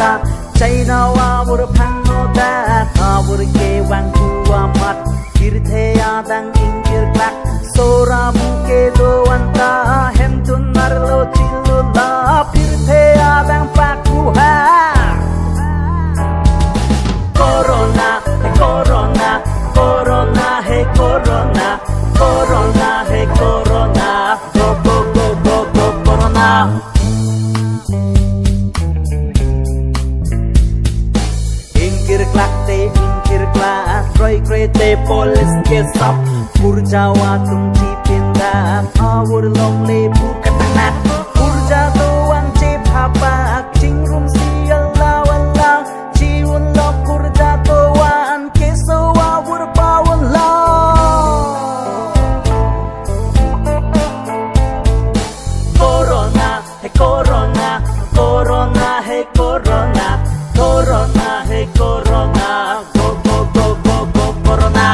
ta chạy nào bur phang no ta bur ke wang ku amat kirthe adang ingir klak sora muke do anta hem tun narlo chilu la kirthe adang paku ha corona corona corona hey corona corona hey corona go go go go go corona ingkir klak roy krete police ke sap purjawa tung chi pinda awur long le bu katana purja to wan che phapa ching rum si allah wallah chi wallah purja to wan ke so awur pa wallah corona hey corona corona hey corona corona hey corona go go go go go corona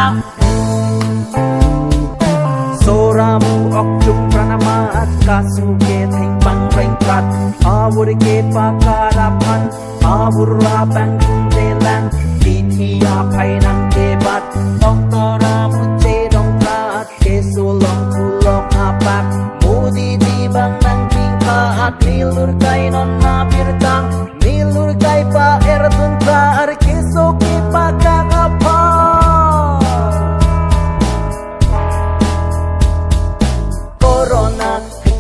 soramu okchuk pranamat kasu ke thing bang reng prat awur ke pakarapan awur la bang jelan tithia phai nang ke bat doktora muche dong prat ke sulong kulok apak mudi di bang nang pingkat nilur kai non na pirtang nilur kai pa erdun kar ke so ke pakak apa corona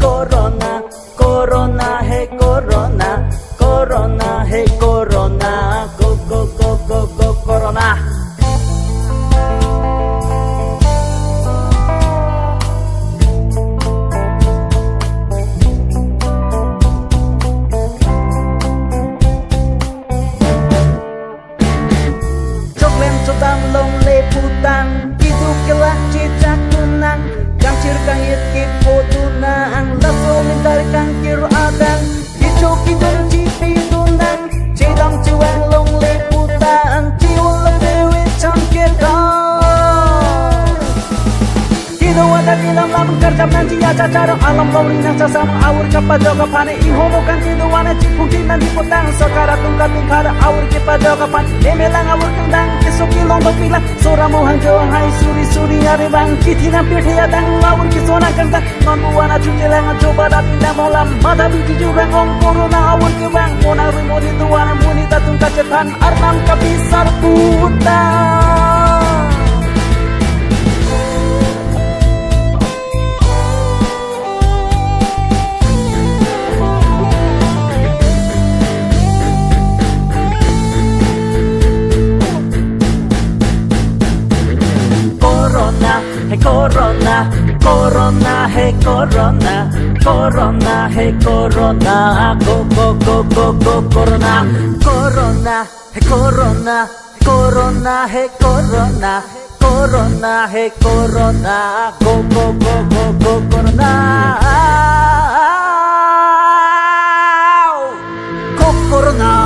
corona corona hey corona corona hey corona go go go go go corona Joklem codang long le putang hidup kelak cicak tunang kangcir kangit ki potunang laso mintar kangkir adang hijau kidul cipi tunang cidang ciwang long le putang ciwang dewi cangkir kang hidup ada di dalam kerja nanti ya cacar alam lawring sasam awur kepada kapane ihomo kan hidup ada cipung nanti putang sekara tungkat tingkara awur kepada kapan nemelang awur kendang kesuki lombok pilah soramu hangjo hai suri suri are bang kitina pethe adang awur ki sona kanta manuana chujelang coba datinda molam mata biji jurang ong corona awur ke bang mona rumoni tuana muni tatung kacetan arnam kabisar puta hey corona corona hey corona corona hey corona go go go go go corona corona hey corona corona hey corona corona hey corona go go go go go corona go corona